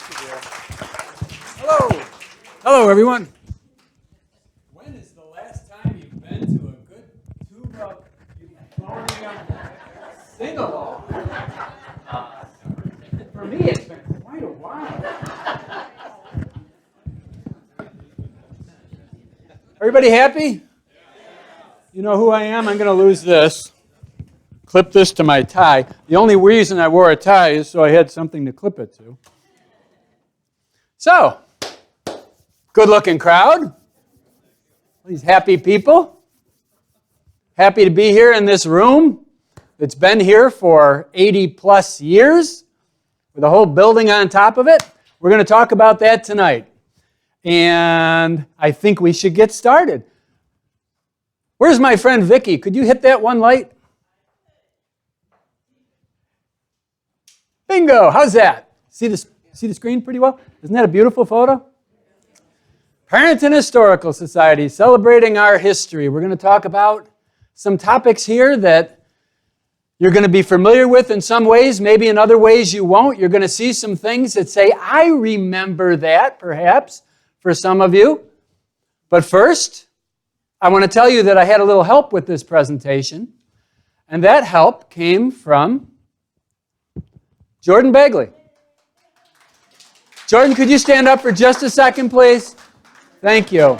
Hello. Hello, everyone. When is the last time you've been to a good tuba sing-along? For me, it's been quite a while. Everybody happy? You know who I am? I'm going to lose this. Clip this to my tie. The only reason I wore a tie is so I had something to clip it to. So, good-looking crowd. These happy people. Happy to be here in this room that's been here for 80-plus years with a whole building on top of it. We're going to talk about that tonight. And I think we should get started. Where's my friend Vicky? Could you hit that one light? Bingo! How's that? See the screen pretty well? Isn't that a beautiful photo? Perinton Historical Society, celebrating our history. We're going to talk about some topics here that you're going to be familiar with in some ways, maybe in other ways you won't. You're going to see some things that say, I remember that, perhaps, for some of you. But first, I want to tell you that I had a little help with this presentation, and that help came from Jordan Begley. Jordan, could you stand up for just a second, please? Thank you.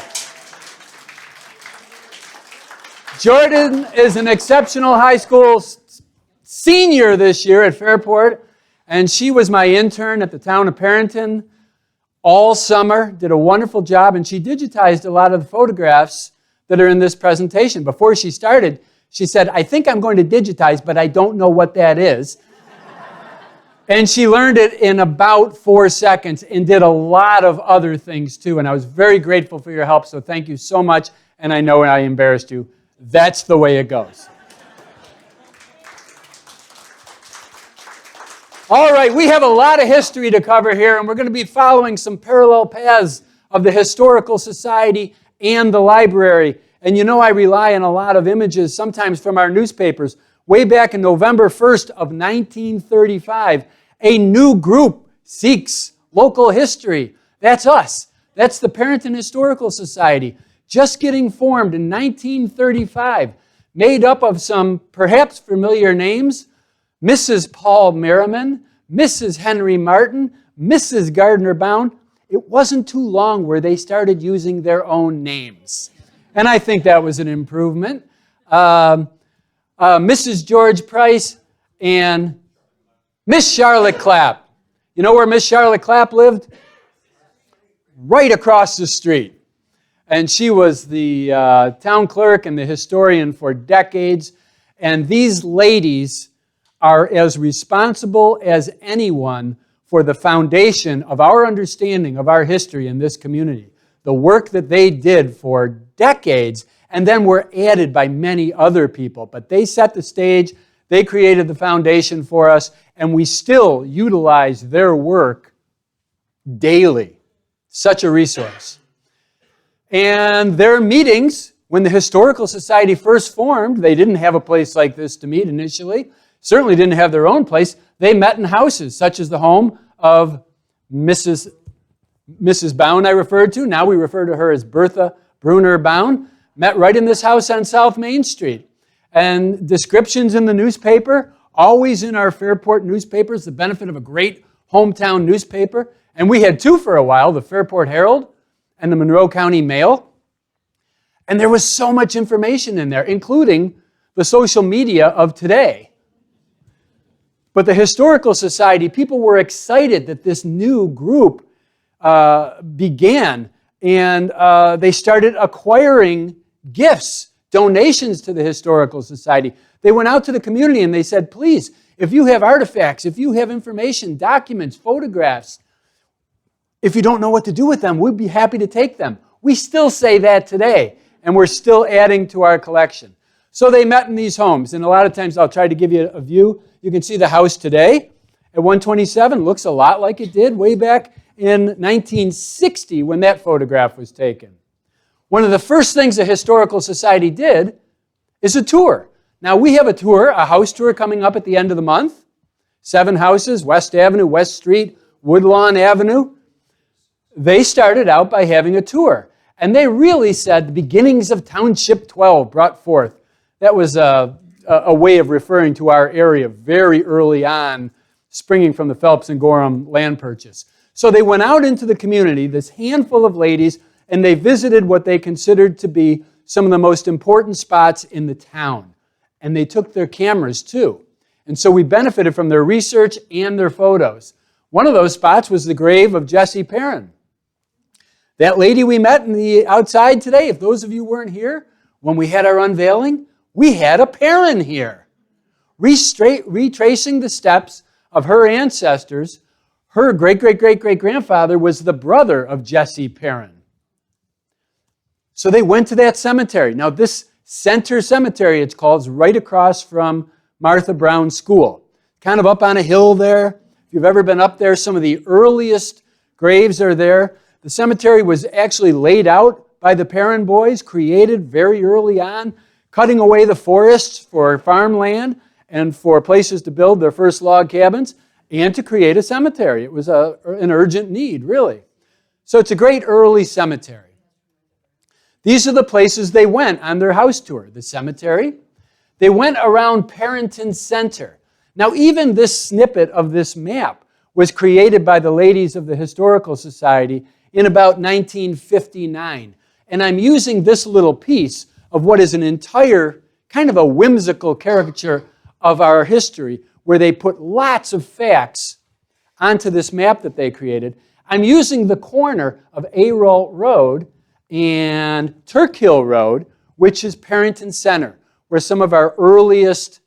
Jordan is an exceptional high school senior this year at Fairport, and she was my intern at the town of Perinton all summer, did a wonderful job, and she digitized a lot of the photographs that are in this presentation. Before she started, she said, I think I'm going to digitize, but I don't know what that is. And she learned it in about 4 seconds and did a lot of other things too. And I was very grateful for your help, so thank you so much. And I know I embarrassed you. That's the way it goes. All right, we have a lot of history to cover here, and we're going to be following some parallel paths of the Historical Society and the library. And you know I rely on a lot of images, sometimes from our newspapers. Way back in November 1st of 1935, a new group seeks local history. That's us. That's the Perinton Historical Society, just getting formed in 1935, made up of some perhaps familiar names: Mrs. Paul Merriman, Mrs. Henry Martin, Mrs. Gardner Bound. It wasn't too long where they started using their own names. And I think that was an improvement. Mrs. George Price and Miss Charlotte Clapp. You know where Miss Charlotte Clapp lived? Right across the street. And she was the town clerk and the historian for decades. And these ladies are as responsible as anyone for the foundation of our understanding of our history in this community. The work that they did for decades, and then were added by many other people. But they set the stage, they created the foundation for us, and we still utilize their work daily. Such a resource. And their meetings, when the Historical Society first formed, they didn't have a place like this to meet initially. Certainly didn't have their own place. They met in houses, such as the home of Mrs. Bound I referred to. Now we refer to her as Bertha Bruner Bound. Met right in this house on South Main Street. And descriptions in the newspaper, always in our Fairport newspapers, the benefit of a great hometown newspaper. And we had two for a while, the Fairport Herald and the Monroe County Mail. And there was so much information in there, including the social media of today. But the Historical Society, people were excited that this new group began, and they started acquiring gifts, donations to the Historical Society. They went out to the community and they said, please, if you have artifacts, if you have information, documents, photographs, if you don't know what to do with them, we'd be happy to take them. We still say that today, and we're still adding to our collection. So they met in these homes, and a lot of times I'll try to give you a view. You can see the house today at 127. Looks a lot like it did way back in 1960 when that photograph was taken. One of the first things the Historical Society did is a tour. Now, we have a tour, a house tour coming up at the end of the month. 7 houses, West Avenue, West Street, Woodlawn Avenue, they started out by having a tour. And they really said the beginnings of Township 12 brought forth. That was a way of referring to our area very early on, springing from the Phelps and Gorham land purchase. So they went out into the community, this handful of ladies, and they visited what they considered to be some of the most important spots in the town. And they took their cameras too. And so we benefited from their research and their photos. One of those spots was the grave of Jessie Peron. That lady we met in the outside today, if those of you weren't here, when we had our unveiling, we had a Peron here. Retracing the steps of her ancestors, her great-great-great-great-grandfather was the brother of Jessie Peron. So they went to that cemetery. Now this Center Cemetery, it's called, is right across from Martha Brown School. Kind of up on a hill there. If you've ever been up there, some of the earliest graves are there. The cemetery was actually laid out by the Peron boys, created very early on, cutting away the forests for farmland and for places to build their first log cabins and to create a cemetery. It was an urgent need, really. So it's a great early cemetery. These are the places they went on their house tour. The cemetery. They went around Perinton Center. Now, even this snippet of this map was created by the ladies of the Historical Society in about 1959. And I'm using this little piece of what is an entire kind of a whimsical caricature of our history, where they put lots of facts onto this map that they created. I'm using the corner of Arnold Road and Turk Hill Road, which is Perinton Center, where some of our earliest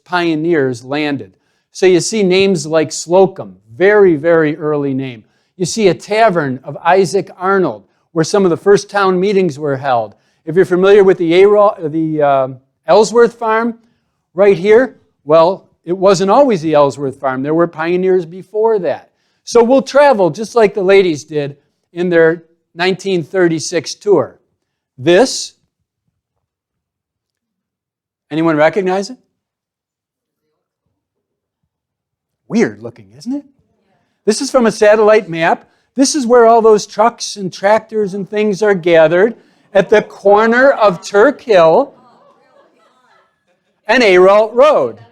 pioneers landed. So you see names like Slocum, very, very early name. You see a tavern of Isaac Arnold, where some of the first town meetings were held. If you're familiar with the Ellsworth farm right here, well, it wasn't always the Ellsworth farm. There were pioneers before that. So we'll travel just like the ladies did in their 1936 tour. This, anyone recognize it? Weird looking, isn't it? This is from a satellite map. This is where all those trucks and tractors and things are gathered at the corner of Turk Hill and Arnold Road.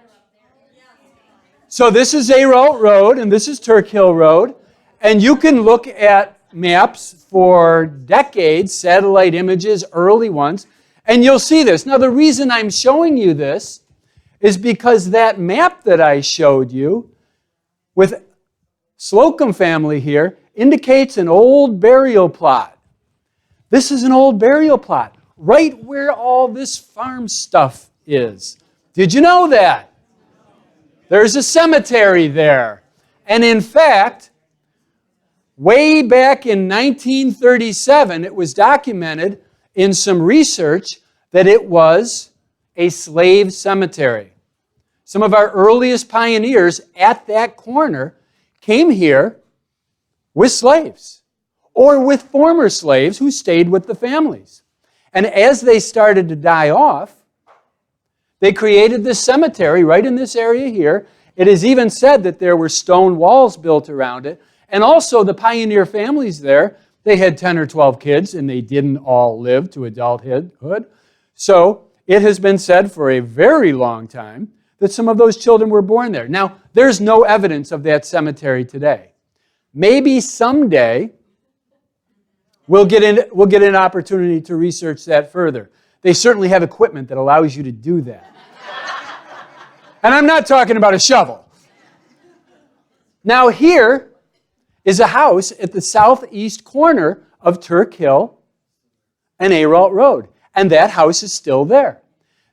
So this is Arnold Road and this is Turk Hill Road. And you can look at maps for decades, satellite images, early ones, and you'll see this. Now the reason I'm showing you this is because that map that I showed you with Slocum family here indicates an old burial plot. This is an old burial plot, right where all this farm stuff is. Did you know that? There's a cemetery there. And in fact, way back in 1937, it was documented in some research that it was a slave cemetery. Some of our earliest pioneers at that corner came here with slaves or with former slaves who stayed with the families. And as they started to die off, they created this cemetery right in this area here. It is even said that there were stone walls built around it. And also the pioneer families there, they had 10 or 12 kids and they didn't all live to adulthood. So it has been said for a very long time that some of those children were born there. Now, there's no evidence of that cemetery today. Maybe someday we'll get an opportunity to research that further. They certainly have equipment that allows you to do that. And I'm not talking about a shovel. Now here is a house at the southeast corner of Turk Hill and Arnold Road. And that house is still there.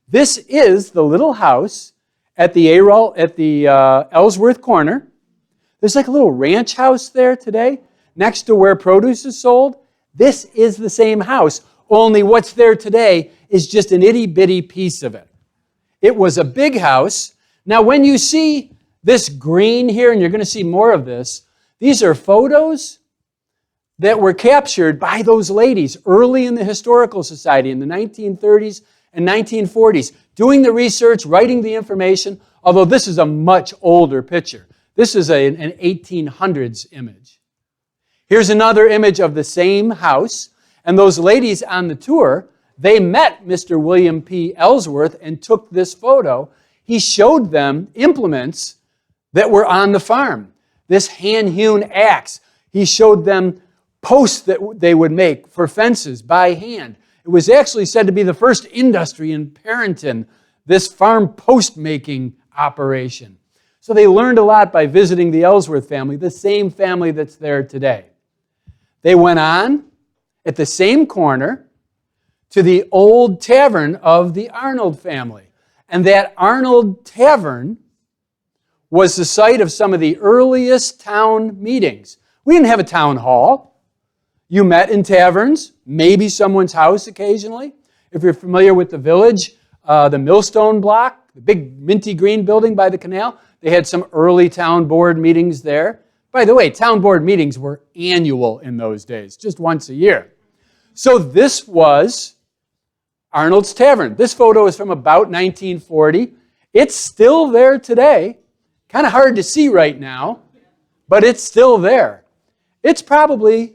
This is the little house at the Ellsworth corner. There's like a little ranch house there today, next to where produce is sold. This is the same house, only what's there today is just an itty-bitty piece of it. It was a big house. Now, when you see this green here, and you're going to see more of this, these are photos that were captured by those ladies early in the Historical Society in the 1930s and 1940s, doing the research, writing the information, although this is a much older picture. This is an 1800s image. Here's another image of the same house. And those ladies on the tour, they met Mr. William P. Ellsworth and took this photo. He showed them implements that were on the farm. This hand-hewn axe. He showed them posts that they would make for fences by hand. It was actually said to be the first industry in Perinton, this farm post-making operation. So they learned a lot by visiting the Ellsworth family, the same family that's there today. They went on at the same corner to the old tavern of the Arnold family. And that Arnold Tavern was the site of some of the earliest town meetings. We didn't have a town hall. You met in taverns, maybe someone's house occasionally. If you're familiar with the village, the Millstone Block, the big minty green building by the canal, they had some early town board meetings there. By the way, town board meetings were annual in those days, just once a year. So this was Arnold's Tavern. This photo is from about 1940. It's still there today. Kind of hard to see right now, but it's still there. It's probably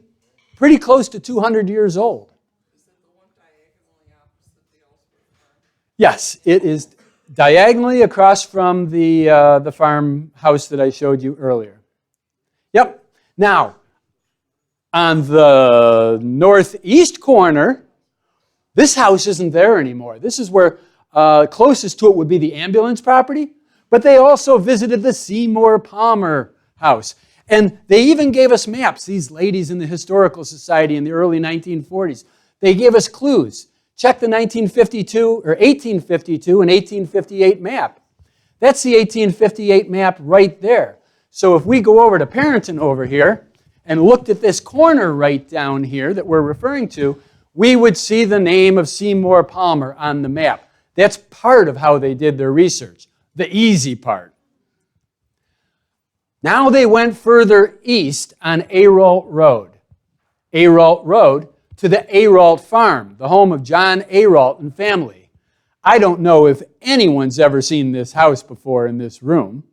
pretty close to 200 years old. Is it the one diagonally opposite the Ellsworth farm? Yes, it is diagonally across from the farmhouse that I showed you earlier. Yep. Now, on the northeast corner, this house isn't there anymore. This is where closest to it would be the ambulance property, but they also visited the Seymour Palmer house. And they even gave us maps, these ladies in the Historical Society in the early 1940s. They gave us clues. Check the 1952 or 1852 and 1858 map. That's the 1858 map right there. So if we go over to Perinton over here and looked at this corner right down here that we're referring to, we would see the name of Seymour Palmer on the map. That's part of how they did their research, the easy part. Now they went further east on Aralt Road. Aralt Road to the Aralt Farm, the home of John Aralt and family. I don't know if anyone's ever seen this house before in this room.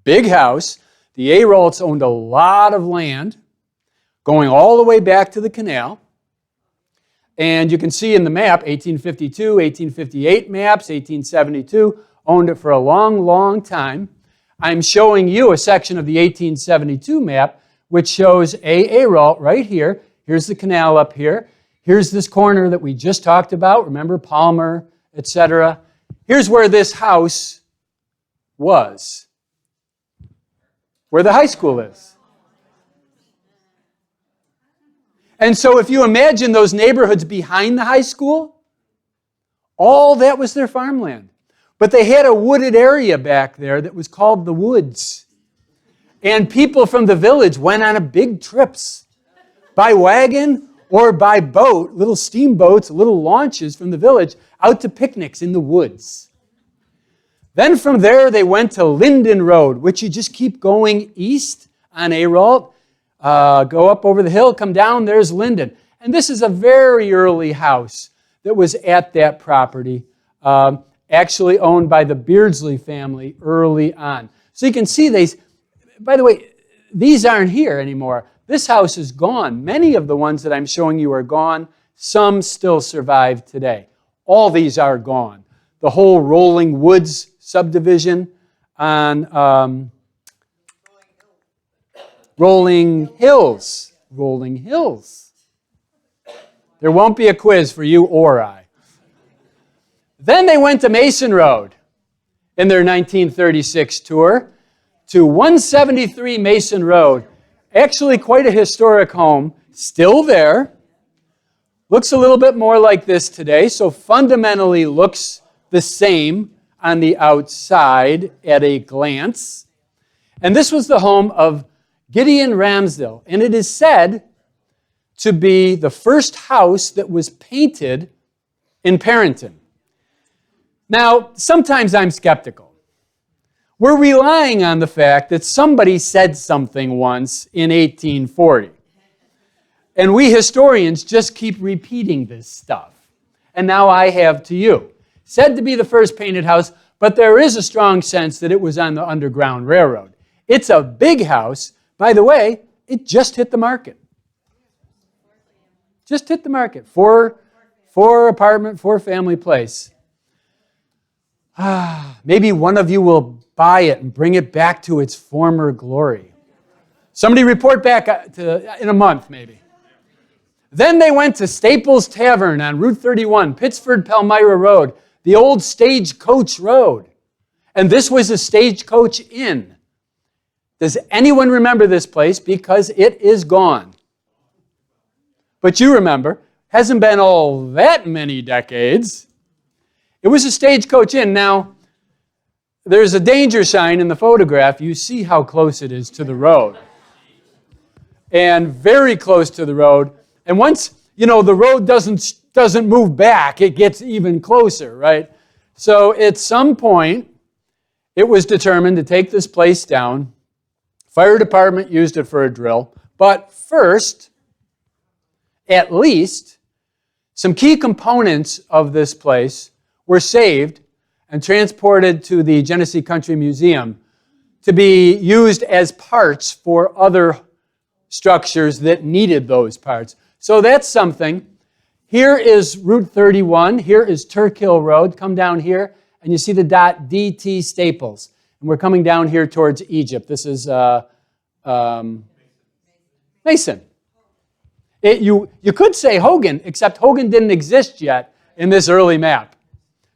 Big house. The Aralts owned a lot of land going all the way back to the canal. And you can see in the map, 1852, 1858 maps, 1872, owned it for a long, long time. I'm showing you a section of the 1872 map, which shows Aralt right here. Here's the canal up here. Here's this corner that we just talked about. Remember, Palmer, etc. Here's where this house was, where the high school is. And so if you imagine those neighborhoods behind the high school, all that was their farmland. But they had a wooded area back there that was called the woods. And people from the village went on big trips by wagon or by boat, little steamboats, little launches from the village out to picnics in the woods. Then from there they went to Linden Road, which you just keep going east on Aralt, go up over the hill, come down, there's Linden. And this is a very early house that was at that property, actually owned by the Beardsley family early on. So you can see these, by the way, these aren't here anymore. This house is gone. Many of the ones that I'm showing you are gone. Some still survive today. All these are gone. The whole Rolling Woods subdivision on Rolling Hills. Rolling Hills. There won't be a quiz for you or I. Then they went to Mason Road in their 1936 tour to 173 Mason Road. Actually quite a historic home, still there. Looks a little bit more like this today, so fundamentally looks the same on the outside at a glance. And this was the home of Gideon Ramsdell, and it is said to be the first house that was painted in Perinton. Now, sometimes I'm skeptical. We're relying on the fact that somebody said something once in 1840. And we historians just keep repeating this stuff. And now I have to you. Said to be the first painted house, but there is a strong sense that it was on the Underground Railroad. It's a big house. By the way, it just hit the market. Just hit the market. Four apartment, 4-family place. Maybe one of you will buy it and bring it back to its former glory. Somebody report back in a month, maybe. Then they went to Staples Tavern on Route 31, Pittsford-Palmyra Road, the old Stagecoach Road. And this was a Stagecoach Inn. Does anyone remember this place? Because it is gone. But you remember, hasn't been all that many decades. It was a Stagecoach Inn. Now, there's a danger sign in the photograph. You see how close it is to the road. And very close to the road. And once, the road doesn't move back, it gets even closer, right? So at some point, it was determined to take this place down. Fire department used it for a drill. But first, at least, some key components of this place were saved and transported to the Genesee Country Museum to be used as parts for other structures that needed those parts. So that's something. Here is Route 31. Here is Turk Hill Road. Come down here, and you see the dot DT Staples. And we're coming down here towards Egypt. This is Mason. You could say Hogan, except Hogan didn't exist yet in this early map.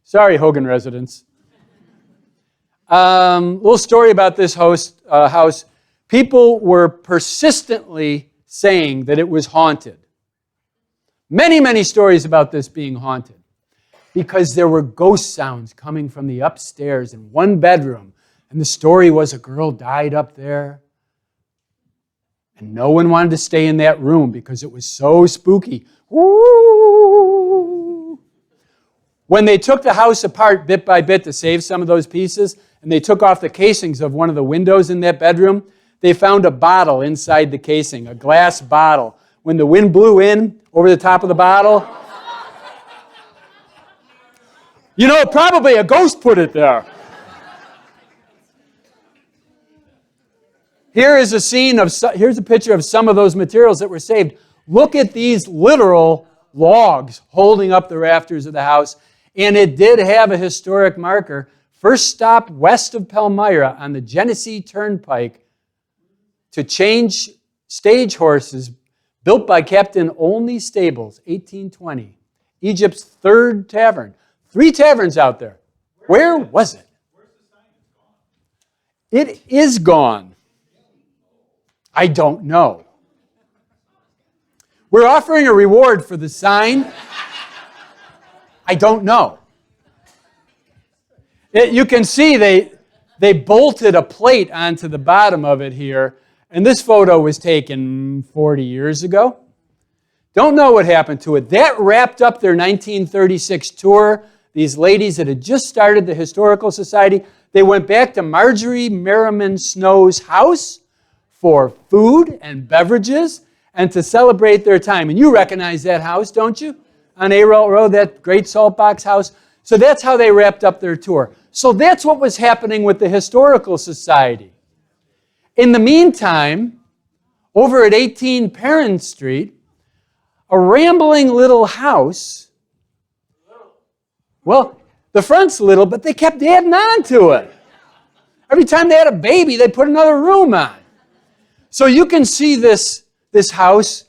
Sorry, Hogan residents. Little story about this house. People were persistently saying that it was haunted. Many, many stories about this being haunted because there were ghost sounds coming from the upstairs in one bedroom. And the story was a girl died up there. And no one wanted to stay in that room because it was so spooky. Woo! When they took the house apart bit by bit to save some of those pieces, and they took off the casings of one of the windows in that bedroom, they found a bottle inside the casing, a glass bottle. When the wind blew in over the top of the bottle, probably a ghost put it there. Here's a picture of some of those materials that were saved. Look at these literal logs holding up the rafters of the house. And it did have a historic marker. First stop west of Palmyra on the Genesee Turnpike to change stage horses built by Captain Olney Stables, 1820. Egypt's third tavern. 3 taverns out there. Where was it? It is gone. I don't know. We're offering a reward for the sign. I don't know. You can see they bolted a plate onto the bottom of it here, and this photo was taken 40 years ago. Don't know what happened to it. That wrapped up their 1936 tour. These ladies that had just started the Historical Society, they went back to Marjorie Merriman Snow's house for food and beverages and to celebrate their time. And you recognize that house, don't you? On Arelt Road, that great saltbox house. So that's how they wrapped up their tour. So that's what was happening with the Historical Society. In the meantime, over at 18 Peron Street, a rambling little house, well, the front's little, but they kept adding on to it. Every time they had a baby, they put another room on. So you can see this house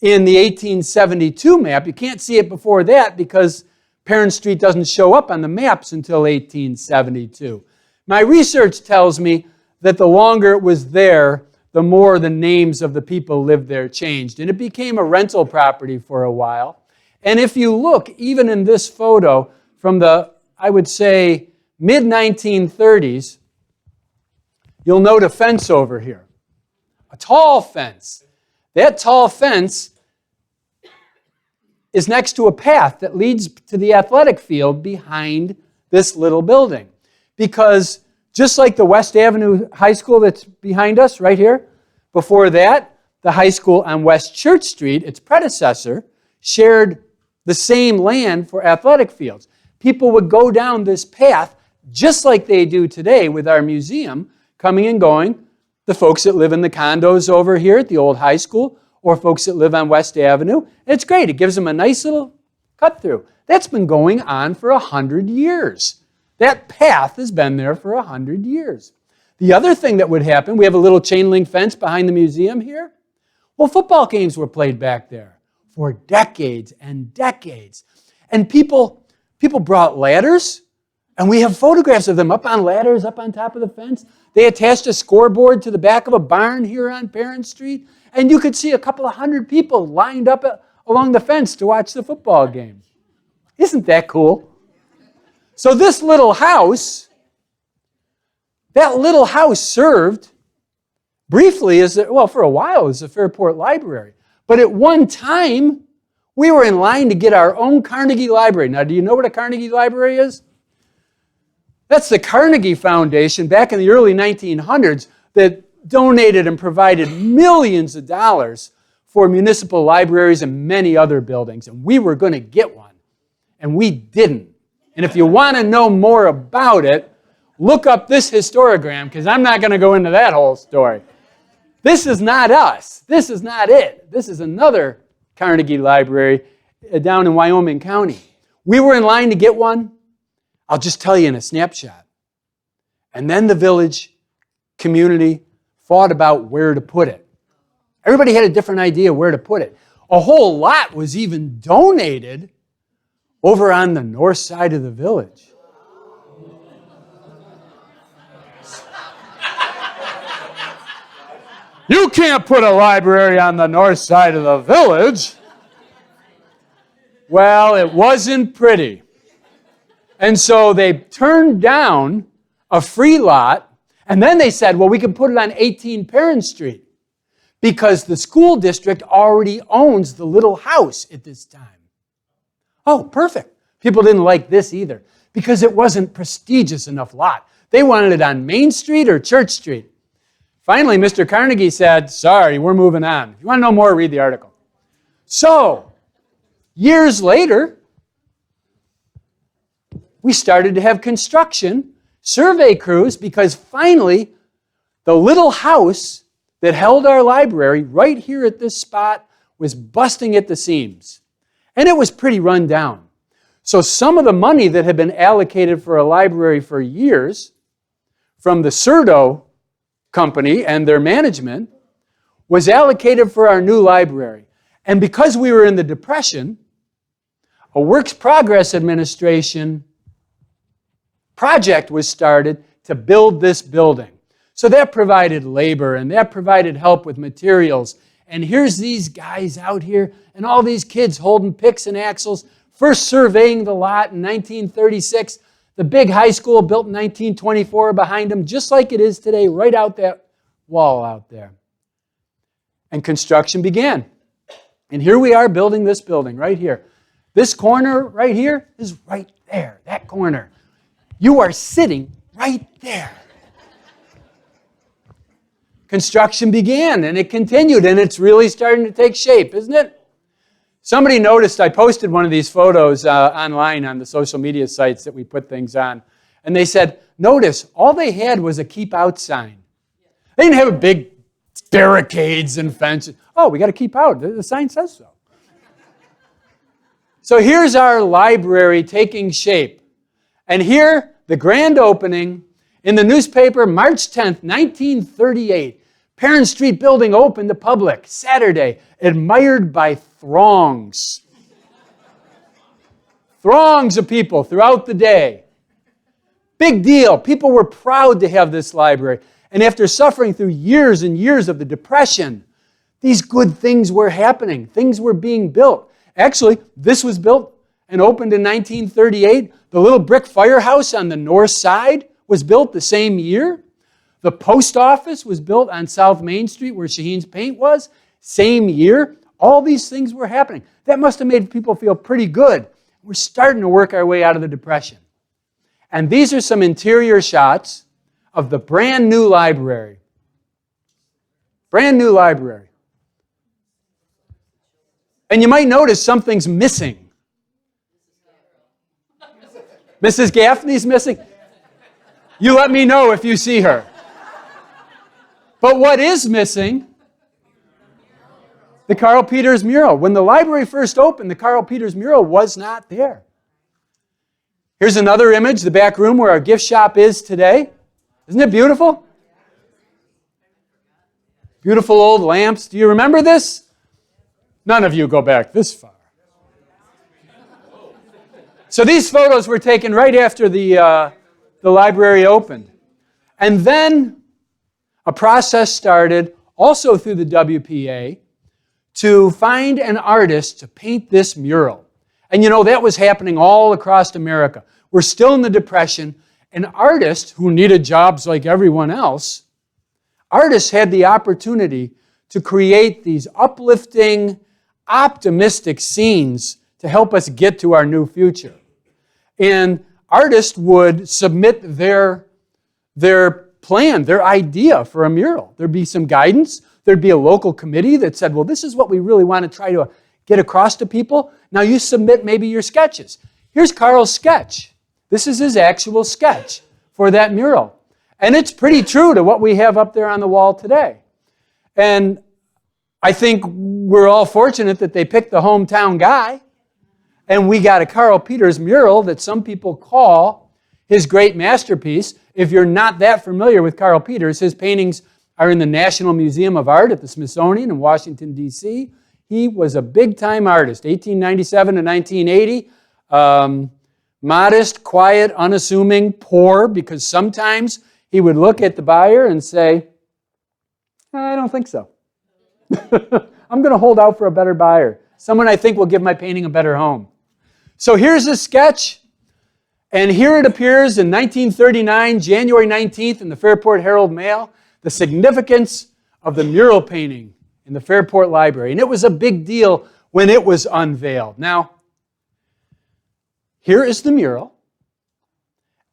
in the 1872 map. You can't see it before that because Peron Street doesn't show up on the maps until 1872. My research tells me that the longer it was there, the more the names of the people lived there changed. And it became a rental property for a while. And if you look, even in this photo from the, I would say, mid-1930s, you'll note a fence over here. A tall fence. That tall fence is next to a path that leads to the athletic field behind this little building. Because just like the West Avenue High School that's behind us right here, before that, the high school on West Church Street, its predecessor, shared the same land for athletic fields. People would go down this path just like they do today with our museum, coming and going, the folks that live in the condos over here at the old high school, or folks that live on West Avenue. It's great. It gives them a nice little cut through. That's been going on for 100 years. That path has been there for 100 years. The other thing that would happen, we have a little chain link fence behind the museum here. Well, football games were played back there for decades and decades. And people brought ladders, and we have photographs of them up on ladders, up on top of the fence. They attached a scoreboard to the back of a barn here on Peron Street, and you could see a couple of hundred people lined up along the fence to watch the football game. Isn't that cool? So this little house, that little house served briefly for a while as the Fairport Library. But at one time, we were in line to get our own Carnegie Library. Now, do you know what a Carnegie Library is? That's the Carnegie Foundation back in the early 1900s that donated and provided millions of dollars for municipal libraries and many other buildings. And we were going to get one, and we didn't. And if you want to know more about it, look up this histogram, because I'm not going to go into that whole story. This is not us. This is not it. This is another Carnegie Library down in Wyoming County. We were in line to get one. I'll just tell you in a snapshot. And then the village community fought about where to put it. Everybody had a different idea where to put it. A whole lot was even donated over on the north side of the village. You can't put a library on the north side of the village. Well, it wasn't pretty. And so they turned down a free lot, and then they said, well, we can put it on 18 Peron Street because the school district already owns the little house at this time. Oh, perfect. People didn't like this either because it wasn't prestigious enough lot. They wanted it on Main Street or Church Street. Finally, Mr. Carnegie said, sorry, we're moving on. If you want to know more, read the article. So, years later, we started to have construction, survey crews, because finally, the little house that held our library right here at this spot was busting at the seams. And it was pretty run down. So some of the money that had been allocated for a library for years from the Cerdo company and their management was allocated for our new library. And because we were in the Depression, a Works Progress Administration project was started to build this building. So that provided labor and that provided help with materials. And here's these guys out here and all these kids holding picks and axles, first surveying the lot in 1936. The big high school built in 1924 behind them, just like it is today, right out that wall out there. And construction began. And here we are building this building right here. This corner right here is right there, that corner. You are sitting right there. Construction began, and it continued, and it's really starting to take shape, isn't it? Somebody noticed I posted one of these photos online on the social media sites that we put things on. And they said, notice, all they had was a keep out sign. They didn't have a big barricades and fences. Oh, we got to keep out. The sign says so. So here's our library taking shape. And here, the grand opening in the newspaper, March 10th, 1938. Peron Street building open to public, Saturday, admired by throngs. Throngs of people throughout the day. Big deal. People were proud to have this library. And after suffering through years and years of the Depression, these good things were happening. Things were being built. Actually, this was built and opened in 1938. The little brick firehouse on the north side was built the same year. The post office was built on South Main Street where Shaheen's Paint was. Same year. All these things were happening. That must have made people feel pretty good. We're starting to work our way out of the Depression. And these are some interior shots of the brand new library. Brand new library. And you might notice something's missing. Mrs. Gaffney's missing. You let me know if you see her. But what is missing? The Carl Peters mural. When the library first opened, the Carl Peters mural was not there. Here's another image, the back room where our gift shop is today. Isn't it beautiful? Beautiful old lamps. Do you remember this? None of you go back this far. So these photos were taken right after the library opened. And then a process started, also through the WPA, to find an artist to paint this mural. And you know, that was happening all across America. We're still in the Depression, and artists who needed jobs like everyone else, artists had the opportunity to create these uplifting, optimistic scenes to help us get to our new future. And artists would submit their plan, their idea for a mural. There'd be some guidance. There'd be a local committee that said, well, this is what we really want to try to get across to people. Now you submit maybe your sketches. Here's Carl's sketch. This is his actual sketch for that mural. And it's pretty true to what we have up there on the wall today. And I think we're all fortunate that they picked the hometown guy. And we got a Carl Peters mural that some people call his great masterpiece. If you're not that familiar with Carl Peters, his paintings are in the National Museum of Art at the Smithsonian in Washington, D.C. He was a big-time artist, 1897 to 1980. Modest, quiet, unassuming, poor, because sometimes he would look at the buyer and say, I don't think so. I'm going to hold out for a better buyer. Someone I think will give my painting a better home. So here's a sketch, and here it appears in 1939, January 19th, in the Fairport Herald-Mail, the significance of the mural painting in the Fairport Library. And it was a big deal when it was unveiled. Now, here is the mural,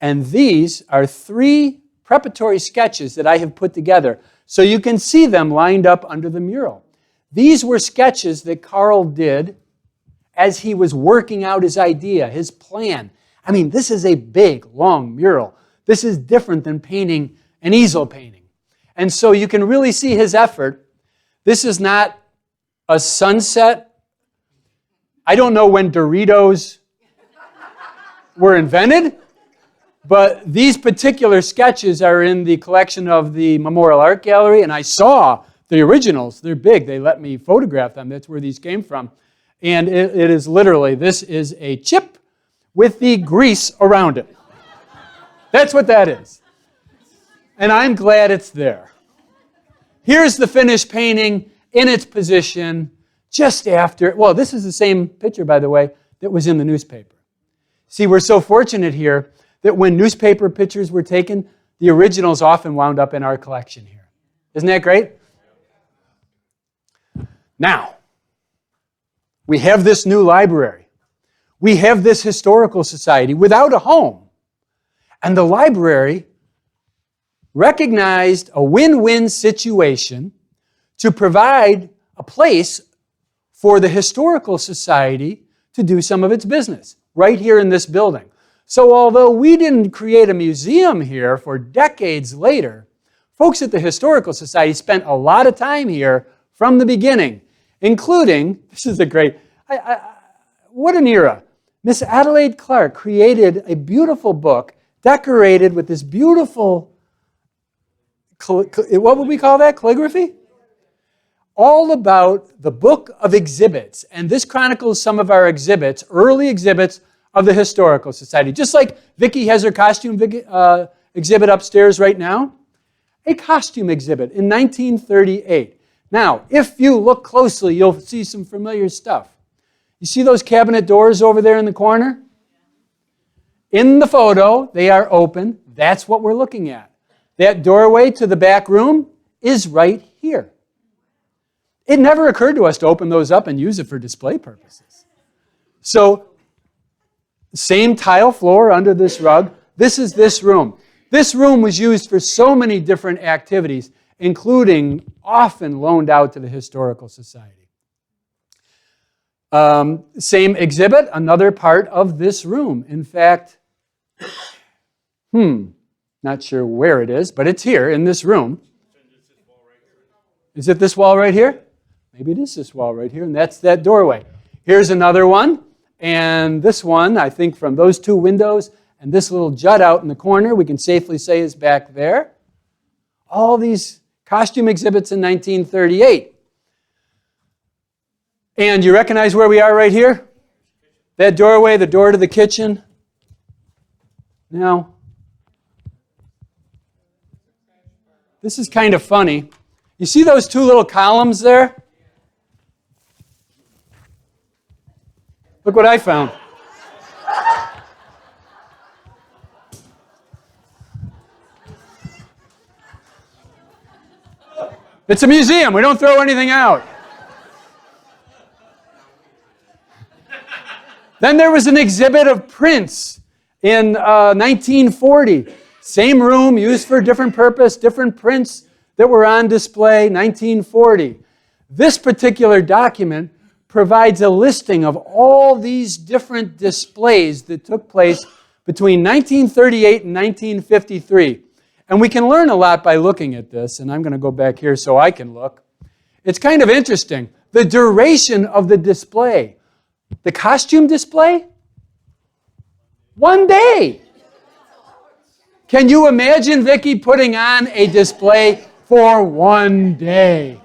and these are 3 preparatory sketches that I have put together so you can see them lined up under the mural. These were sketches that Carl did as he was working out his idea, his plan. I mean, this is a big, long mural. This is different than painting an easel painting. And so you can really see his effort. This is not a sunset. I don't know when Doritos were invented, but these particular sketches are in the collection of the Memorial Art Gallery, and I saw the originals. They're big. They let me photograph them. That's where these came from. And it is literally, this is a chip with the grease around it. That's what that is. And I'm glad it's there. Here's the finished painting in its position just after, well, this is the same picture, by the way, that was in the newspaper. See, we're so fortunate here that when newspaper pictures were taken, the originals often wound up in our collection here. Isn't that great? Now, we have this new library. We have this historical society without a home. And the library recognized a win-win situation to provide a place for the historical society to do some of its business right here in this building. So although we didn't create a museum here for decades later, folks at the Historical Society spent a lot of time here from the beginning, including, this is a great, what an era. Miss Adelaide Clark created a beautiful book decorated with this beautiful, what would we call that, calligraphy? All about the book of exhibits. And this chronicles some of our exhibits, early exhibits of the Historical Society. Just like Vicki has her costume exhibit upstairs right now. A costume exhibit in 1938. Now, if you look closely, you'll see some familiar stuff. You see those cabinet doors over there in the corner? In the photo, they are open. That's what we're looking at. That doorway to the back room is right here. It never occurred to us to open those up and use it for display purposes. So, same tile floor under this rug. This is this room. This room was used for so many different activities, including often loaned out to the Historical Society. Same exhibit, another part of this room. In fact, Not sure where it is, but it's here in this room. Is it this wall right here? Maybe it is this wall right here, and that's that doorway. Here's another one, and this one, I think from those two windows and this little jut out in the corner, we can safely say is back there. All these costume exhibits in 1938. And you recognize where we are right here? That doorway, the door to the kitchen. Now, this is kind of funny. You see those two little columns there? Look what I found. It's a museum. We don't throw anything out. Then there was an exhibit of prints in 1940. Same room, used for a different purpose, different prints that were on display, 1940. This particular document provides a listing of all these different displays that took place between 1938 and 1953. And we can learn a lot by looking at this, and I'm going to go back here so I can look. It's kind of interesting. The duration of the display. The costume display? 1 day. Can you imagine Vicki putting on a display for 1 day?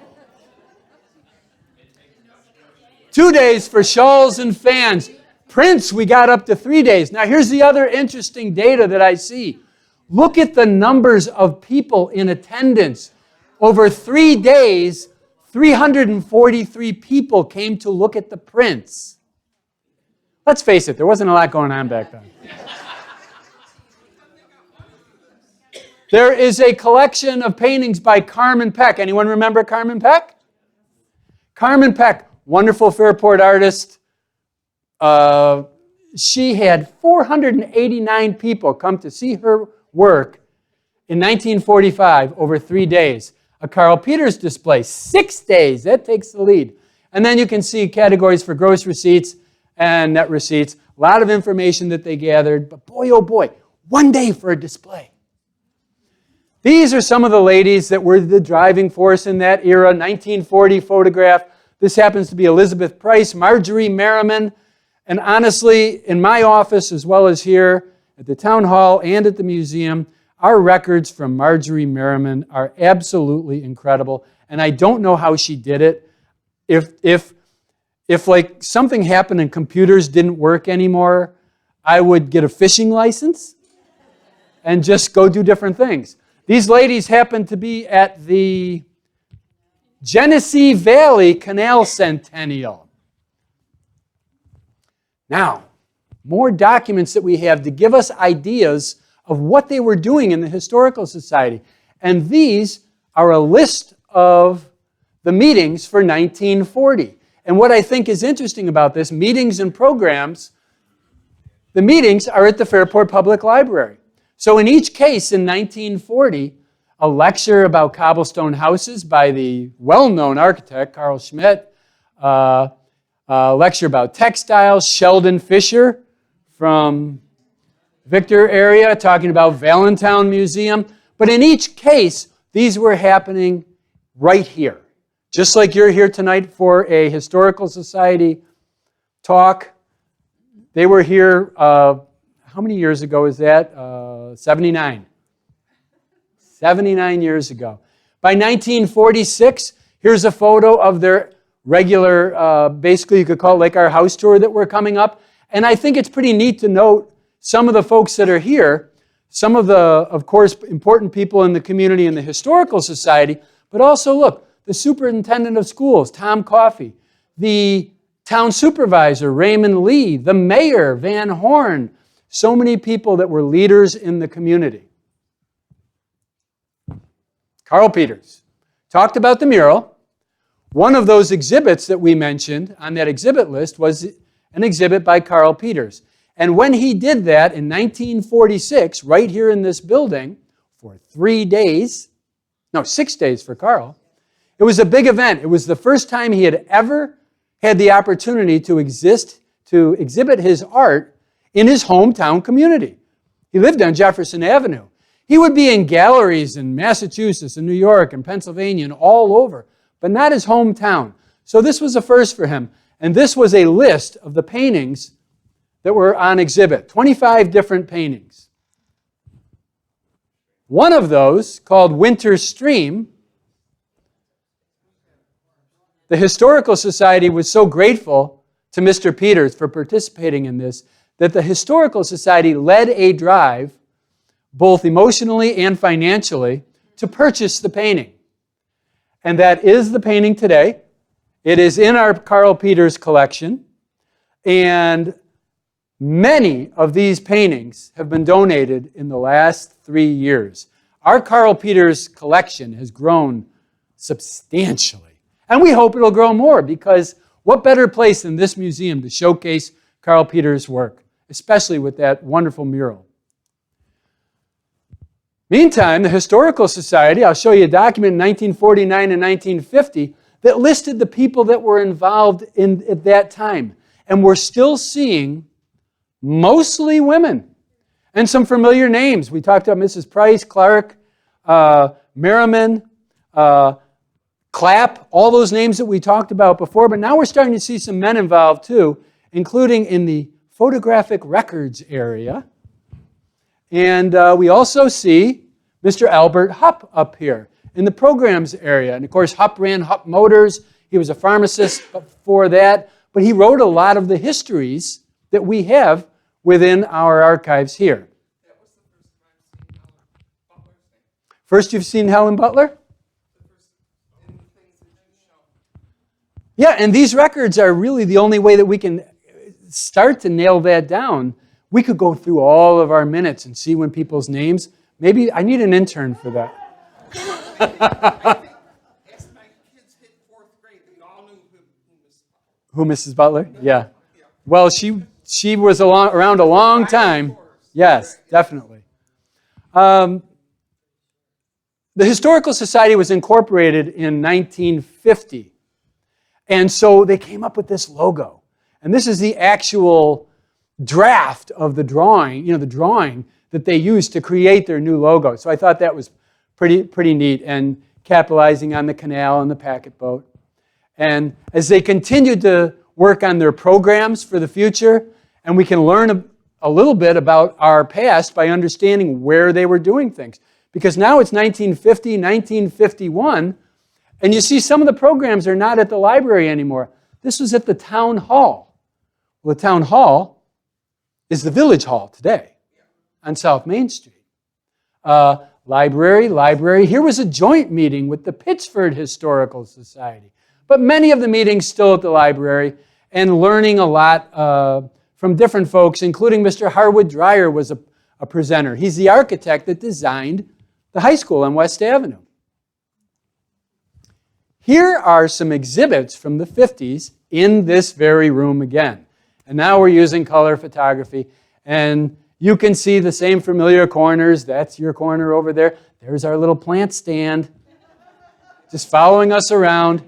2 days for shawls and fans. Prints, we got up to 3 days. Now here's the other interesting data that I see. Look at the numbers of people in attendance. Over 3 days, 343 people came to look at the prints. Let's face it, there wasn't a lot going on back then. There is a collection of paintings by Carmen Peck. Anyone remember Carmen Peck? Carmen Peck, wonderful Fairport artist. She had 489 people come to see her work in 1945 over 3 days. A Carl Peters display, 6 days. That takes the lead. And then you can see categories for gross receipts and net receipts. A lot of information that they gathered. But boy, oh boy, 1 day for a display. These are some of the ladies that were the driving force in that era. 1940 photograph. This happens to be Elizabeth Price, Marjorie Merriman. And honestly, in my office as well as here at the town hall and at the museum, our records from Marjorie Merriman are absolutely incredible. And I don't know how she did it. If like something happened and computers didn't work anymore, I would get a fishing license and just go do different things. These ladies happened to be at the Genesee Valley Canal Centennial. Now, more documents that we have to give us ideas of what they were doing in the Historical Society. And these are a list of the meetings for 1940. And what I think is interesting about this, meetings and programs, the meetings are at the Fairport Public Library. So in each case in 1940, a lecture about cobblestone houses by the well-known architect, Carl Schmidt, a lecture about textiles, Sheldon Fisher from Victor area, talking about Valentine Museum. But in each case, these were happening right here. Just like you're here tonight for a Historical Society talk, they were here, how many years ago is that? 79. 79 years ago. By 1946, here's a photo of their regular, basically you could call it like our house tour that we're coming up. And I think it's pretty neat to note some of the folks that are here, some of the, of course, important people in the community and the Historical Society, but also look, the superintendent of schools, Tom Coffey, the town supervisor, Raymond Lee, the mayor, Van Horn, so many people that were leaders in the community. Carl Peters talked about the mural. One of those exhibits that we mentioned on that exhibit list was an exhibit by Carl Peters. And when he did that in 1946, right here in this building, for 3 days, no, 6 days for Carl, it was a big event. It was the first time he had ever had the opportunity to exhibit his art in his hometown community. He lived on Jefferson Avenue. He would be in galleries in Massachusetts and New York and Pennsylvania and all over, but not his hometown. So this was a first for him. And this was a list of the paintings that were on exhibit, 25 different paintings. One of those, called Winter Stream, the Historical Society was so grateful to Mr. Peters for participating in this that the Historical Society led a drive, both emotionally and financially, to purchase the painting. And that is the painting today. It is in our Carl Peters collection. And many of these paintings have been donated in the last 3 years. Our Carl Peters collection has grown substantially. And we hope it'll grow more, because what better place than this museum to showcase Carl Peters' work, especially with that wonderful mural. Meantime, the Historical Society, I'll show you a document in 1949 and 1950 that listed the people that were involved at that time. And we're still seeing mostly women and some familiar names. We talked about Mrs. Price, Clark, Merriman, Clapp, all those names that we talked about before. But now we're starting to see some men involved too, including in the photographic records area. And we also see Mr. Albert Hupp up here in the programs area. And of course, Hupp ran Hupp Motors. He was a pharmacist before that. But he wrote a lot of the histories that we have within our archives here. That was the first time I've seen Helen Butler's name. First you've seen Helen Butler? The first in the things that you show. Yeah, and these records are really the only way that we can start to nail that down. We could go through all of our minutes and see when people's names. Maybe I need an intern for that. As my kids hit 4th grade, they all knew who Mrs. Butler. Who, Mrs. Butler? Yeah. Well, she was around a long time. Yes, definitely. The Historical Society was incorporated in 1950. And so they came up with this logo. And this is the actual draft of the drawing, the drawing that they used to create their new logo. So I thought that was pretty neat, and capitalizing on the canal and the packet boat. And as they continued to work on their programs for the future, and we can learn a little bit about our past by understanding where they were doing things. Because now it's 1950, 1951, and you see some of the programs are not at the library anymore. This was at the town hall. Well, the town hall is the village hall today on South Main Street. Library. Here was a joint meeting with the Pittsford Historical Society. But many of the meetings still at the library, and learning a lot from different folks, including Mr. Harwood Dreyer was a presenter. He's the architect that designed the high school on West Avenue. Here are some exhibits from the 50s in this very room again. And now we're using color photography. And you can see the same familiar corners. That's your corner over there. There's our little plant stand, just following us around.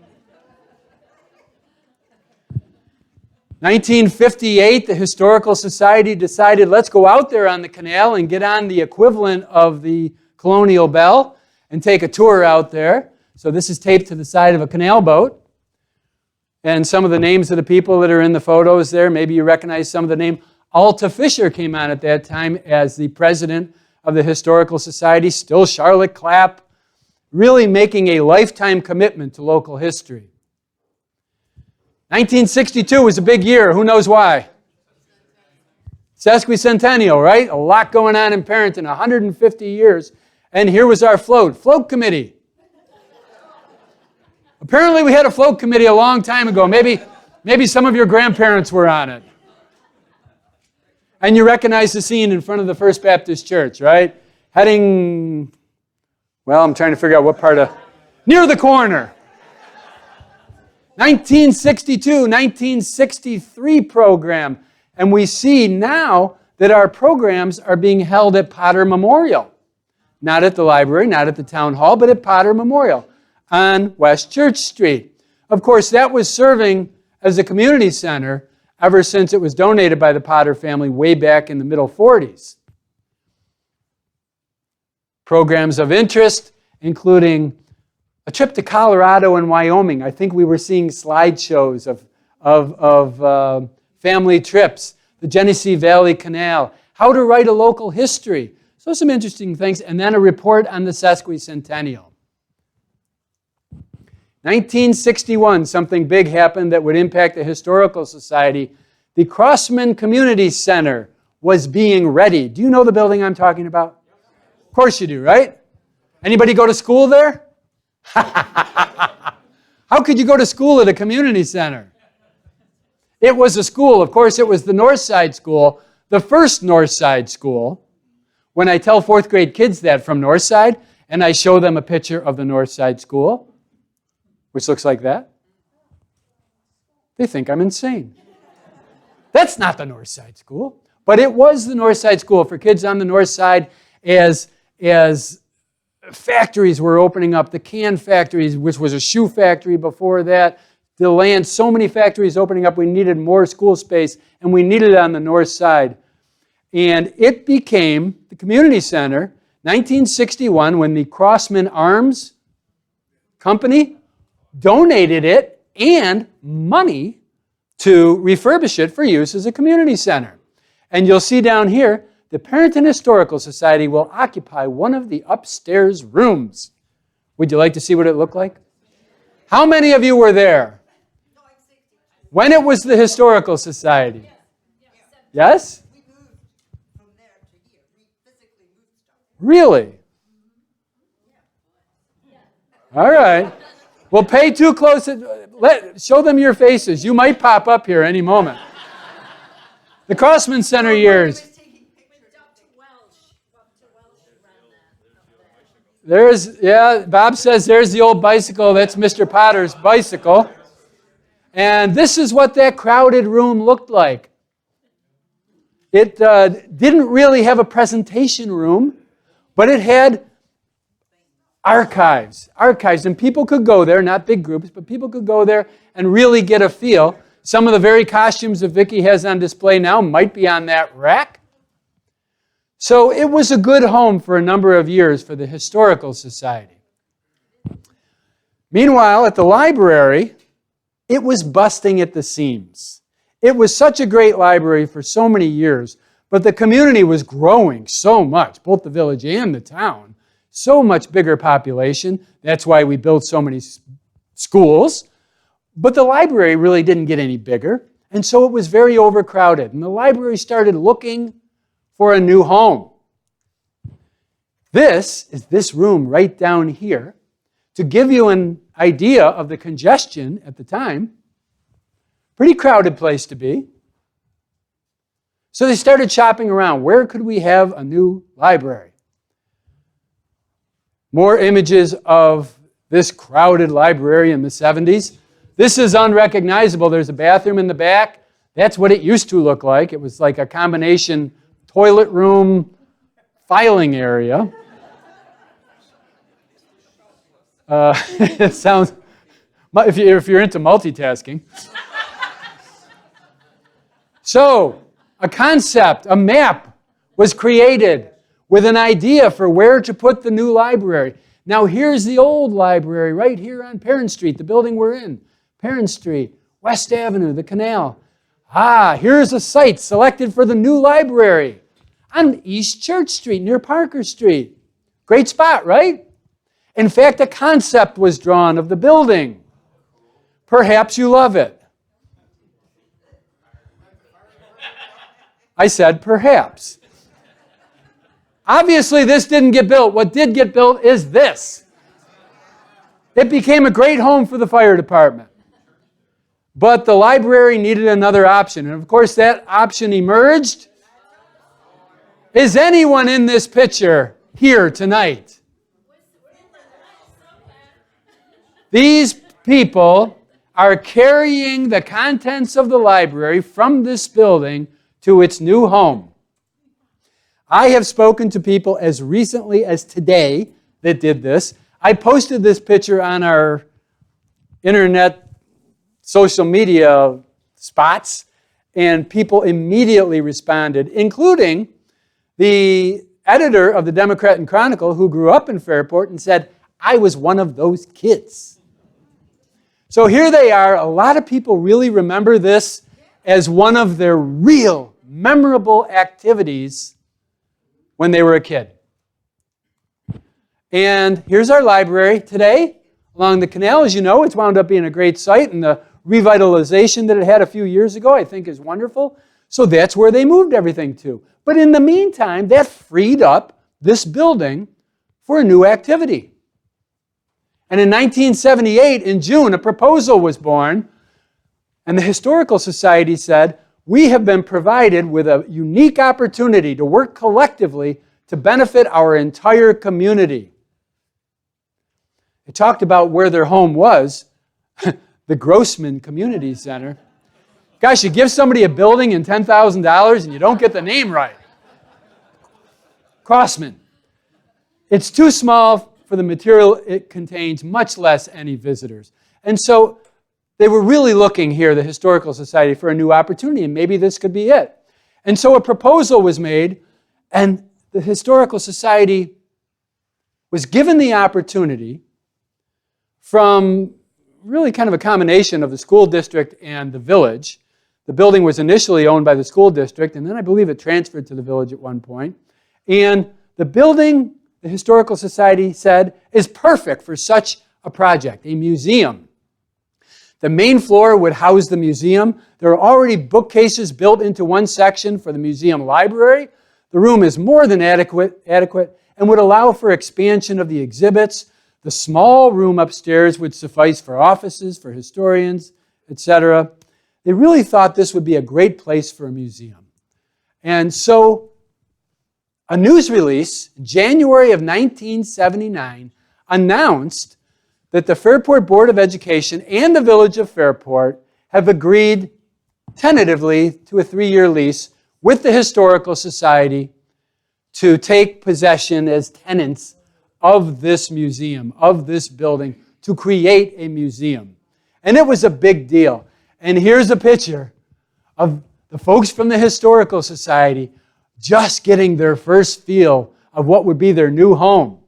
1958, the Historical Society decided, let's go out there on the canal and get on the equivalent of the Colonial Bell and take a tour out there. So this is taped to the side of a canal boat. And some of the names of the people that are in the photos there, maybe you recognize some of the name. Alta Fisher came on at that time as the president of the Historical Society, still Charlotte Clapp, really making a lifetime commitment to local history. 1962 was a big year. Who knows why? Sesquicentennial, right? A lot going on in Perinton, 150 years. And here was our float committee. Apparently we had a float committee a long time ago. Maybe some of your grandparents were on it. And you recognize the scene in front of the First Baptist Church, right? Heading, well, I'm trying to figure out what part of, near the corner. 1962, 1963 program. And we see now that our programs are being held at Potter Memorial. Not at the library, not at the town hall, but at Potter Memorial on West Church Street. Of course, that was serving as a community center ever since it was donated by the Potter family way back in the middle 40s. Programs of interest, including a trip to Colorado and Wyoming. I think we were seeing slideshows of family trips. The Genesee Valley Canal. How to write a local history. So some interesting things. And then a report on the sesquicentennial. 1961, something big happened that would impact the Historical Society. The Crossman Community Center was being ready. Do you know the building I'm talking about? Of course you do, right? Anybody go to school there? How could you go to school at a community center? It was a school. Of course, it was the North Side School, the first North Side School. When I tell fourth grade kids that from North Side, and I show them a picture of the North Side School, which looks like that, they think I'm insane. That's not the North Side School. But it was the North Side School for kids on the North Side as factories were opening up. The can factories, which was a shoe factory before that. The land, so many factories opening up, we needed more school space, and we needed it on the North Side. And it became the community center, 1961, when the Crossman Arms Company donated it and money to refurbish it for use as a community center. And you'll see down here, the Perinton Historical Society will occupy one of the upstairs rooms. Would you like to see what it looked like? How many of you were there when it was the Historical Society? Yes? We moved from there to here. We physically moved stuff. Really? All right. Well, pay too close. Show them your faces. You might pop up here any moment. The Crossman Center years. Bob says there's the old bicycle. That's Mr. Potter's bicycle. And this is what that crowded room looked like. It didn't really have a presentation room, but it had archives, and people could go there, not big groups, but people could go there and really get a feel. Some of the very costumes that Vicki has on display now might be on that rack. So it was a good home for a number of years for the Historical Society. Meanwhile, at the library, it was busting at the seams. It was such a great library for so many years, but the community was growing so much, both the village and the town. So much bigger population. That's why we built so many schools. But the library really didn't get any bigger, and so it was very overcrowded. And the library started looking for a new home. This is this room right down here. To give you an idea of the congestion at the time, pretty crowded place to be. So they started shopping around. Where could we have a new library? More images of this crowded library in the 70s. This is unrecognizable. There's a bathroom in the back. That's what it used to look like. It was like a combination toilet room, filing area. It sounds, if you're into multitasking. So, a concept, a map was created with an idea for where to put the new library. Now here's the old library right here on Peron Street, the building we're in. Peron Street, West Avenue, the canal. Here's a site selected for the new library on East Church Street near Parker Street. Great spot, right? In fact, a concept was drawn of the building. Perhaps you love it. I said perhaps. Obviously, this didn't get built. What did get built is this. It became a great home for the fire department. But the library needed another option. And of course, that option emerged. Is anyone in this picture here tonight? These people are carrying the contents of the library from this building to its new home. I have spoken to people as recently as today that did this. I posted this picture on our internet social media spots, and people immediately responded, including the editor of the Democrat and Chronicle who grew up in Fairport and said, I was one of those kids. So here they are. A lot of people really remember this as one of their real memorable activities when they were a kid. And here's our library today along the canal. As you know, it's wound up being a great site, and the revitalization that it had a few years ago I think is wonderful. So that's where they moved everything to. But in the meantime, that freed up this building for a new activity. And in 1978, in June, a proposal was born, and the Historical Society said, we have been provided with a unique opportunity to work collectively to benefit our entire community. They talked about where their home was, the Crossman Community Center. Gosh, you give somebody a building and $10,000 and you don't get the name right. Crossman. It's too small for the material it contains, much less any visitors. And so they were really looking here, the Historical Society, for a new opportunity, and maybe this could be it. And so a proposal was made, and the Historical Society was given the opportunity from really kind of a combination of the school district and the village. The building was initially owned by the school district, and then I believe it transferred to the village at one point. And the building, the Historical Society said, is perfect for such a project, a museum. The main floor would house the museum. There are already bookcases built into one section for the museum library. The room is more than adequate and would allow for expansion of the exhibits. The small room upstairs would suffice for offices, for historians, etc. They really thought this would be a great place for a museum. And so a news release in January of 1979 announced that the Fairport Board of Education and the Village of Fairport have agreed tentatively to a 3-year lease with the Historical Society to take possession as tenants of this museum, of this building, to create a museum. And it was a big deal. And here's a picture of the folks from the Historical Society just getting their first feel of what would be their new home.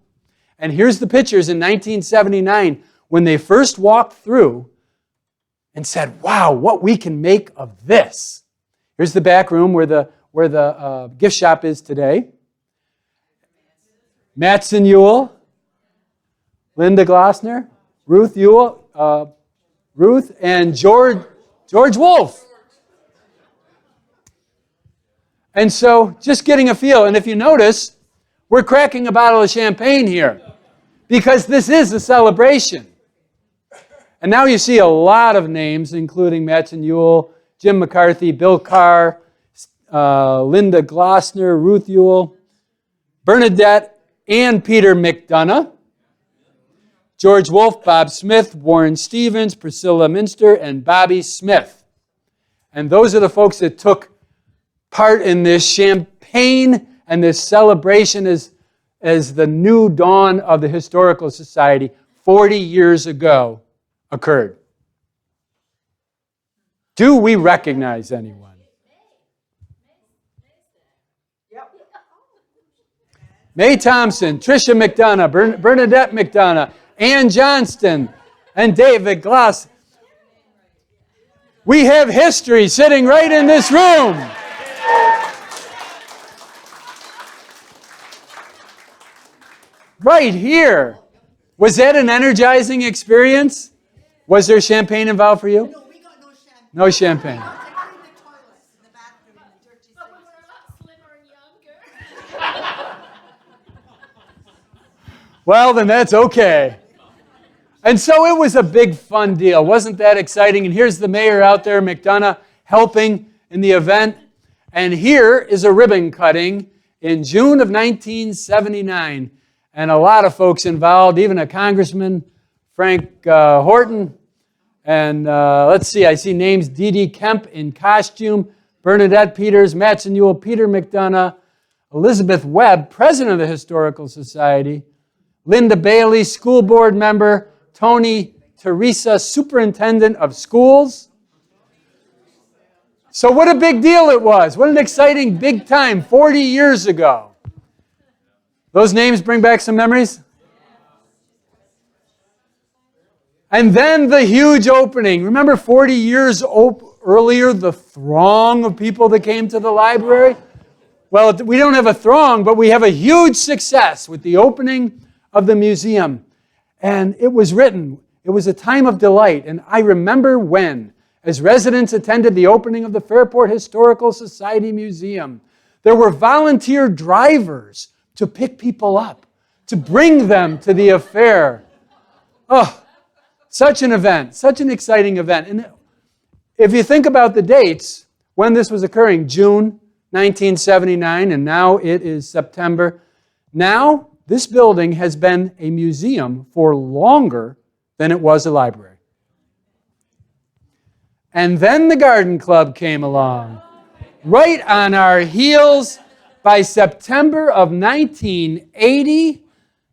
And here's the pictures in 1979 when they first walked through and said, wow, what we can make of this. Here's the back room where the gift shop is today. Matson Ewell, Linda Glossner, Ruth Ewell, Ruth, and George Wolfe. And so, just getting a feel. And if you notice, we're cracking a bottle of champagne here because this is a celebration. And now you see a lot of names, including Matson Ewell, Jim McCarthy, Bill Carr, Linda Glossner, Ruth Ewell, Bernadette and Peter McDonough, George Wolfe, Bob Smith, Warren Stevens, Priscilla Minster, and Bobby Smith. And those are the folks that took part in this champagne and this celebration as the new dawn of the Historical Society 40 years ago occurred. Do we recognize anyone? Mae Thompson, Tricia McDonough, Bernadette McDonough, Ann Johnston, and David Gloss. We have history sitting right in this room. Right here. Was that an energizing experience? Was there champagne involved for you? No, we got no champagne. No champagne. I cleaned the toilets in the bathroom in the dirty But we sinks. were a lot slimmer and younger. Well, then that's okay. And so it was a big fun deal. Wasn't that exciting? And here's the mayor out there, McDonough, helping in the event. And here is a ribbon cutting in June of 1979. And a lot of folks involved, even a congressman, Frank Horton. And let's see, I see names, Dee Dee Kemp in costume, Bernadette Peters, Matson Ewell, Peter McDonough, Elizabeth Webb, president of the Historical Society, Linda Bailey, school board member, Tony Teresa, superintendent of schools. So what a big deal it was. What an exciting big time 40 years ago. Those names bring back some memories? And then the huge opening. Remember 40 years earlier, the throng of people that came to the library? Well, we don't have a throng, but we have a huge success with the opening of the museum. And it was written, it was a time of delight. And I remember when, as residents attended the opening of the Fairport Historical Society Museum, there were volunteer drivers to pick people up, to bring them to the affair. Oh, such an event, such an exciting event. And if you think about the dates, when this was occurring, June 1979, and now it is September. Now, this building has been a museum for longer than it was a library. And then the Garden Club came along, right on our heels. By September of 1980,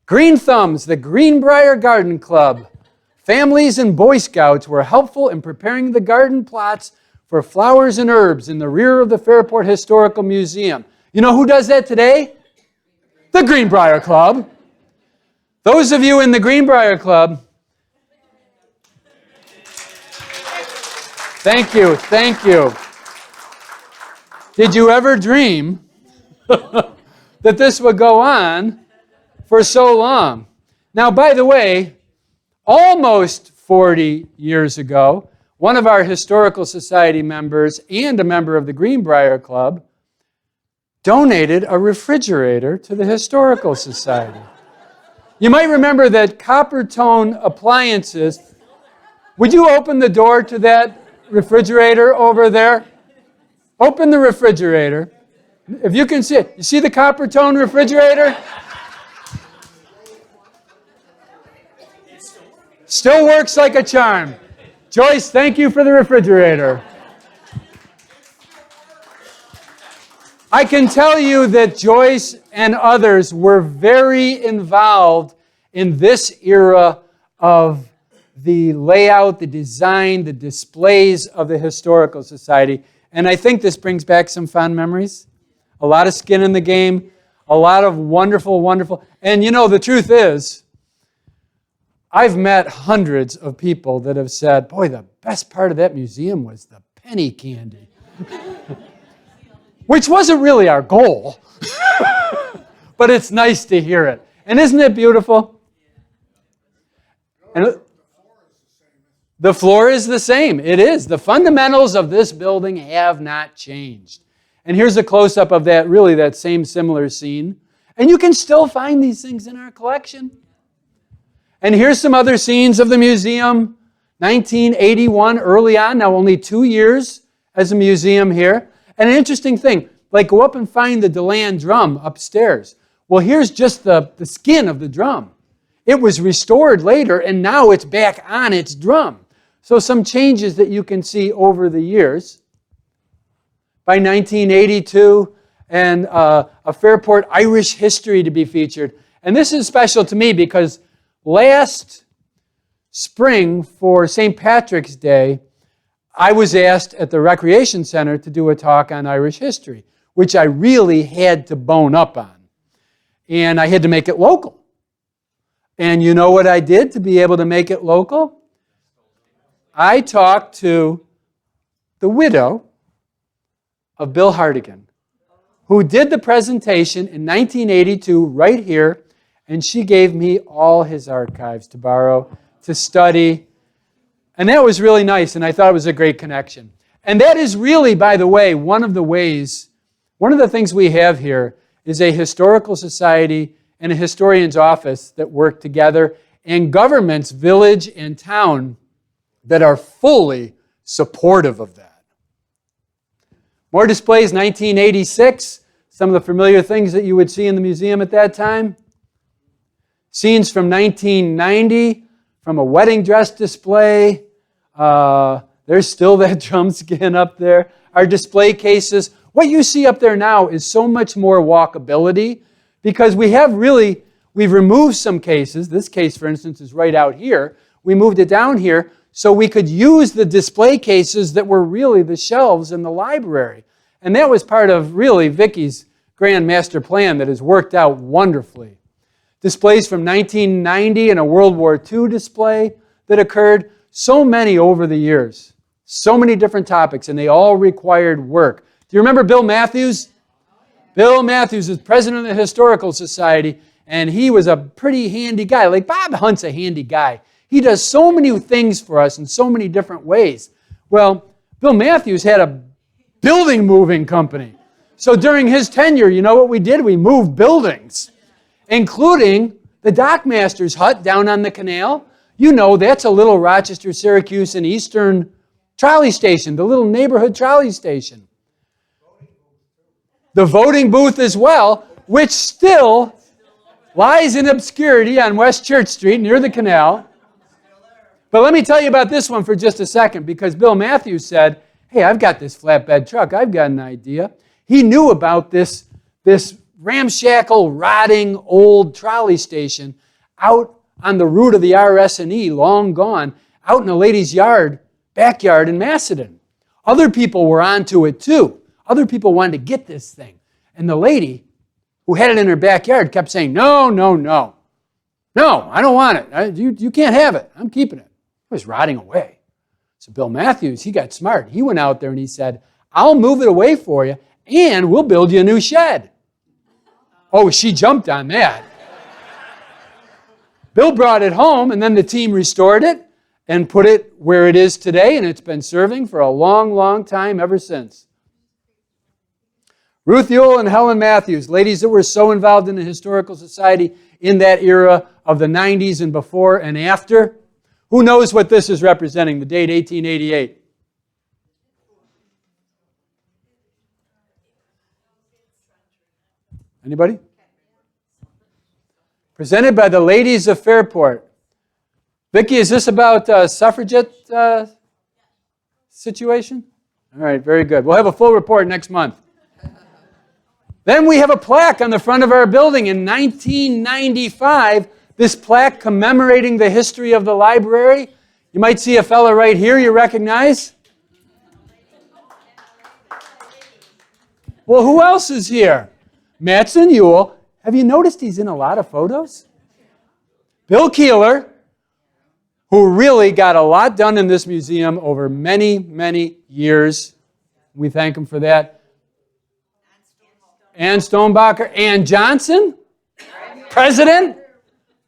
Green Thumbs, the Greenbrier Garden Club, families and Boy Scouts were helpful in preparing the garden plots for flowers and herbs in the rear of the Fairport Historical Museum. You know who does that today? The Greenbrier Club. Those of you in the Greenbrier Club, thank you, thank you. Did you ever dream that this would go on for so long? Now, by the way, almost 40 years ago, one of our Historical Society members and a member of the Greenbrier Club donated a refrigerator to the Historical Society. You might remember that copper tone appliances. Would you open the door to that refrigerator over there? Open the refrigerator. If you can see it. You see the copper tone refrigerator? Still works like a charm. Joyce, thank you for the refrigerator. I can tell you that Joyce and others were very involved in this era of the layout, the design, the displays of the Historical Society. And I think this brings back some fond memories. A lot of skin in the game, a lot of wonderful, wonderful. And you know, the truth is, I've met hundreds of people that have said, boy, the best part of that museum was the penny candy. Which wasn't really our goal. But it's nice to hear it. And isn't it beautiful? And the floor is the same. It is. The fundamentals of this building have not changed. And here's a close-up of that, really, that same similar scene. And you can still find these things in our collection. And here's some other scenes of the museum. 1981, early on, now only 2 years as a museum here. And an interesting thing, like go up and find the Deland drum upstairs. Well, here's just the skin of the drum. It was restored later, and now it's back on its drum. So some changes that you can see over the years. By 1982, and a Fairport Irish history to be featured. And this is special to me because last spring for St. Patrick's Day, I was asked at the Recreation Center to do a talk on Irish history, which I really had to bone up on. And I had to make it local. And you know what I did to be able to make it local? I talked to the widow of Bill Hartigan, who did the presentation in 1982 right here, and she gave me all his archives to borrow, to study. And that was really nice, and I thought it was a great connection. And that is really, by the way, one of the things we have here is a historical society and a historian's office that work together, and governments, village and town, that are fully supportive of that. More displays, 1986. Some of the familiar things that you would see in the museum at that time. Scenes from 1990, from a wedding dress display. There's still that drum skin up there. Our display cases. What you see up there now is so much more walkability because we've removed some cases. This case, for instance, is right out here. We moved it down here so we could use the display cases that were really the shelves in the library. And that was part of really Vicky's grand master plan that has worked out wonderfully. Displays from 1990 and a World War II display that occurred. So many over the years. So many different topics, and they all required work. Do you remember Bill Matthews? Bill Matthews is president of the Historical Society, and he was a pretty handy guy. Like Bob Hunt's a handy guy. He does so many things for us in so many different ways. Well, Bill Matthews had a building moving company. So during his tenure, you know what we did? We moved buildings, including the dockmaster's hut down on the canal. You know, that's a little Rochester, Syracuse, and Eastern trolley station, the little neighborhood trolley station. The voting booth as well, which still lies in obscurity on West Church Street near the canal. But let me tell you about this one for just a second, because Bill Matthews said, hey, I've got this flatbed truck. I've got an idea. He knew about this ramshackle, rotting old trolley station out on the route of the RS&E, long gone, out in a lady's backyard in Macedon. Other people were onto it too. Other people wanted to get this thing. And the lady who had it in her backyard kept saying, no, no, no. No, I don't want it. You can't have it. I'm keeping it. It was rotting away. So Bill Matthews, he got smart. He went out there and he said, I'll move it away for you and we'll build you a new shed. Oh, she jumped on that. Bill brought it home, and then the team restored it and put it where it is today, and it's been serving for a long, long time ever since. Ruth Ewell and Helen Matthews, ladies that were so involved in the Historical Society in that era of the 90s and before and after. Who knows what this is representing, the date 1888? Anybody? Presented by the ladies of Fairport. Vicki, is this about suffragette situation? All right, very good. We'll have a full report next month. Then we have a plaque on the front of our building in 1995. This plaque commemorating the history of the library. You might see a fella right here you recognize. Well, who else is here? Matson Ewell. Have you noticed he's in a lot of photos? Bill Keeler, who really got a lot done in this museum over many, many years. We thank him for that. Ann Stonebacher. Ann Johnson, president,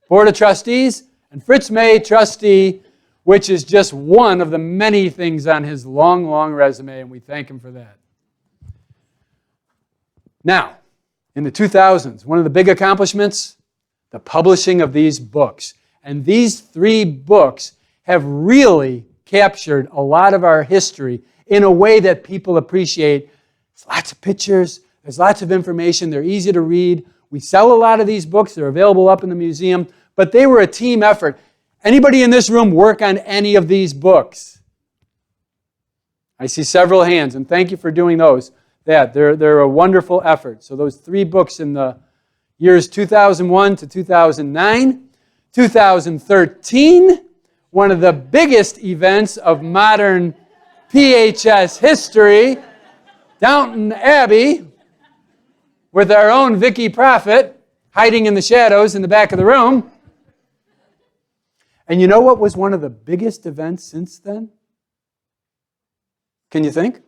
board of trustees, and Fritz May, trustee, which is just one of the many things on his long, long resume, and we thank him for that. Now, in the 2000s, one of the big accomplishments, the publishing of these books. And these 3 books have really captured a lot of our history in a way that people appreciate. There's lots of pictures, there's lots of information, they're easy to read. We sell a lot of these books, they're available up in the museum, but they were a team effort. Anybody in this room work on any of these books? I see several hands, and thank you for doing those. They're a wonderful effort. So those 3 books in the years 2001 to 2009. 2013, one of the biggest events of modern PHS history, Downton Abbey, with our own Vicki Prophet hiding in the shadows in the back of the room. And you know what was one of the biggest events since then? Can you think?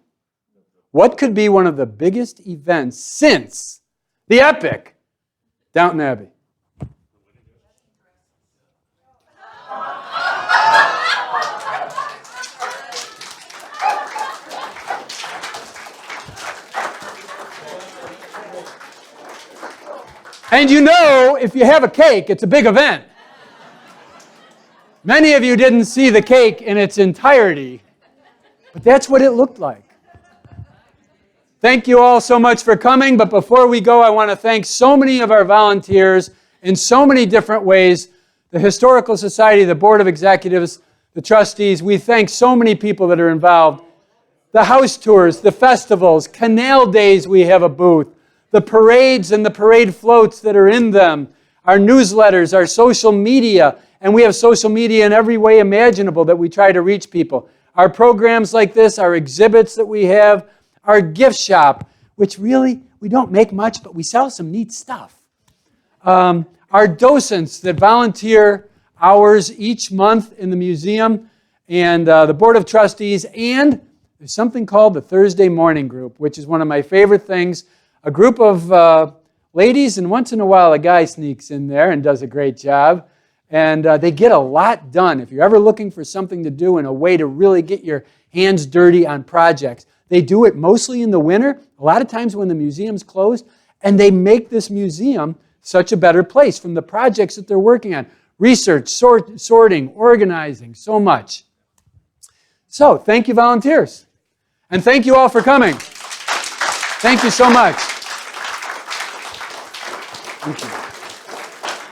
What could be one of the biggest events since the epic Downton Abbey? And you know, if you have a cake, it's a big event. Many of you didn't see the cake in its entirety, but that's what it looked like. Thank you all so much for coming, but before we go, I want to thank so many of our volunteers in so many different ways. The Historical Society, the Board of Executives, the trustees, we thank so many people that are involved. The house tours, the festivals, Canal Days, we have a booth. The parades and the parade floats that are in them, our newsletters, our social media, and we have social media in every way imaginable that we try to reach people. Our programs like this, our exhibits that we have, our gift shop, which really, We don't make much, but we sell some neat stuff. Our docents that volunteer hours each month in the museum, and the Board of Trustees, and there's something called the Thursday Morning Group, which is one of my favorite things. A group of ladies, and once in a while a guy sneaks in there and does a great job. And they get a lot done. If you're ever looking for something to do and a way to really get your hands dirty on projects, they do it mostly in the winter, a lot of times when the museum's closed, and they make this museum such a better place from the projects that they're working on. Research, sorting, organizing, so much. So, thank you, volunteers. And thank you all for coming. Thank you so much. Thank you.